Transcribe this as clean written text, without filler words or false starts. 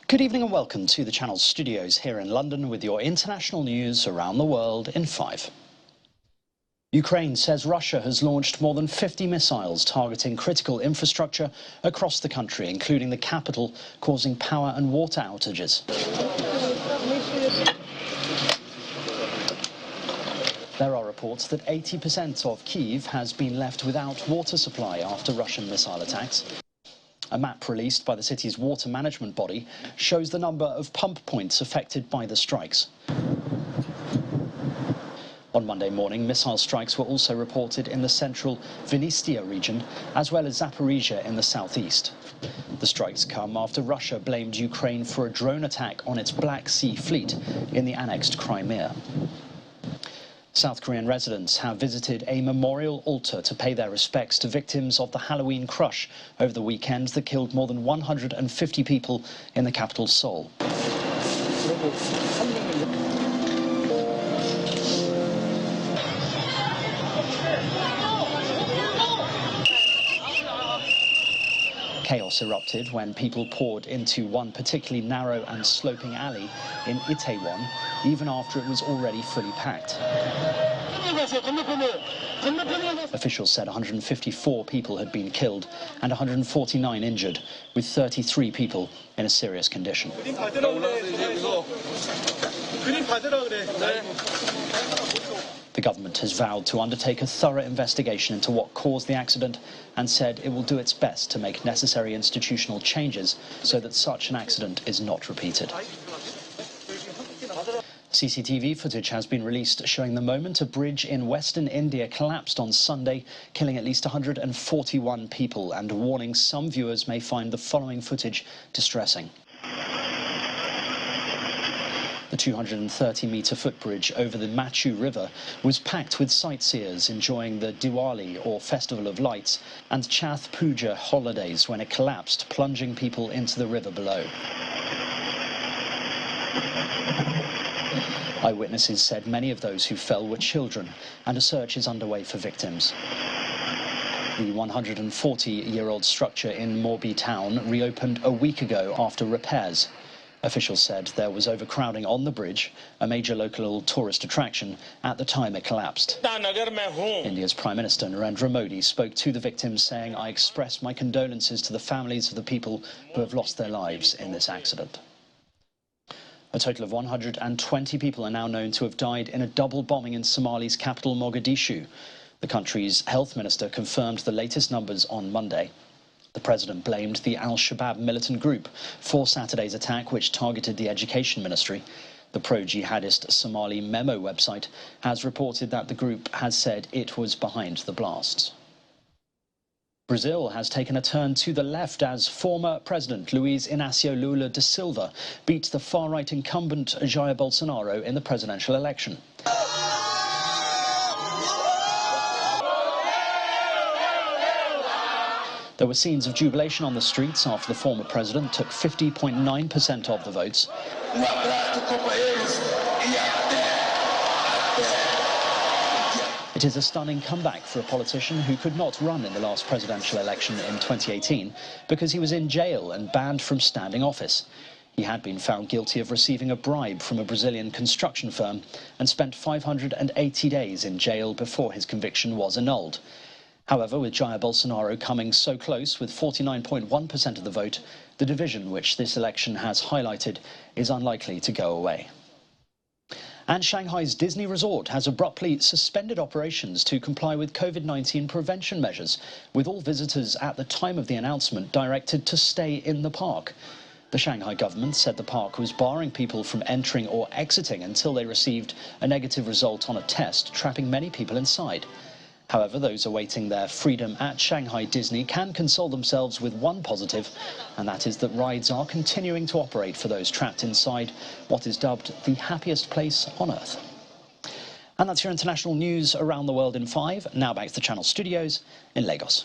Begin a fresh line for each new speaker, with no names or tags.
Good evening and welcome to the Channel's studios here in London with your international news around the world in 5. Ukraine says Russia has launched more than 50 missiles targeting critical infrastructure across the country, including the capital, causing power and water outages. There are reports that 80% of Kyiv has been left without water supply after Russian missile attacks. A map released by the city's water management body shows the number of pump points affected by the strikes. On Monday morning, missile strikes were also reported in the central Vinnytsia region, as well as Zaporizhia in the southeast. The strikes come after Russia blamed Ukraine for a drone attack on its Black Sea fleet in the annexed Crimea. South Korean residents have visited a memorial altar to pay their respects to victims of the Halloween crush over the weekend that killed more than 150 people in the capital, Seoul. Chaos erupted when people poured into one particularly narrow and sloping alley in Itaewon, even after it was already fully packed. Officials said 154 people had been killed and 149 injured, with 33 people in a serious condition. The government has vowed to undertake a thorough investigation into what caused the accident and said it will do its best to make necessary institutional changes so that such an accident is not repeated. CCTV footage has been released showing the moment a bridge in western India collapsed on Sunday, killing at least 141 people, and warning some viewers may find the following footage distressing. The 230-metre footbridge over the Machu River was packed with sightseers enjoying the Diwali, or Festival of Lights, and Chath Puja holidays when it collapsed, plunging people into the river below. Eyewitnesses said many of those who fell were children, and a search is underway for victims. The 140-year-old structure in Morbi town reopened a week ago after repairs. Officials said there was overcrowding on the bridge, a major local tourist attraction, at the time it collapsed. India's Prime Minister Narendra Modi spoke to the victims, saying, "I express my condolences to the families of the people who have lost their lives in this accident." A total of 120 people are now known to have died in a double bombing in Somali's capital, Mogadishu. The country's health minister confirmed the latest numbers on Monday. The president blamed the Al-Shabaab militant group for Saturday's attack, which targeted the education ministry. The pro-jihadist Somali Memo website has reported that the group has said it was behind the blasts. Brazil has taken a turn to the left as former President Luiz Inácio Lula da Silva beat the far-right incumbent Jair Bolsonaro in the presidential election. There were scenes of jubilation on the streets after the former president took 50.9% of the votes. It is a stunning comeback for a politician who could not run in the last presidential election in 2018 because he was in jail and banned from standing office. He had been found guilty of receiving a bribe from a Brazilian construction firm and spent 580 days in jail before his conviction was annulled. However, with Jair Bolsonaro coming so close with 49.1% of the vote, the division which this election has highlighted is unlikely to go away. And Shanghai's Disney Resort has abruptly suspended operations to comply with COVID-19 prevention measures, with all visitors at the time of the announcement directed to stay in the park. The Shanghai government said the park was barring people from entering or exiting until they received a negative result on a test, trapping many people inside. However, those awaiting their freedom at Shanghai Disney can console themselves with one positive, and that is that rides are continuing to operate for those trapped inside what is dubbed the happiest place on Earth. And that's your international news around the world in 5. Now back to the Channel studios in Lagos.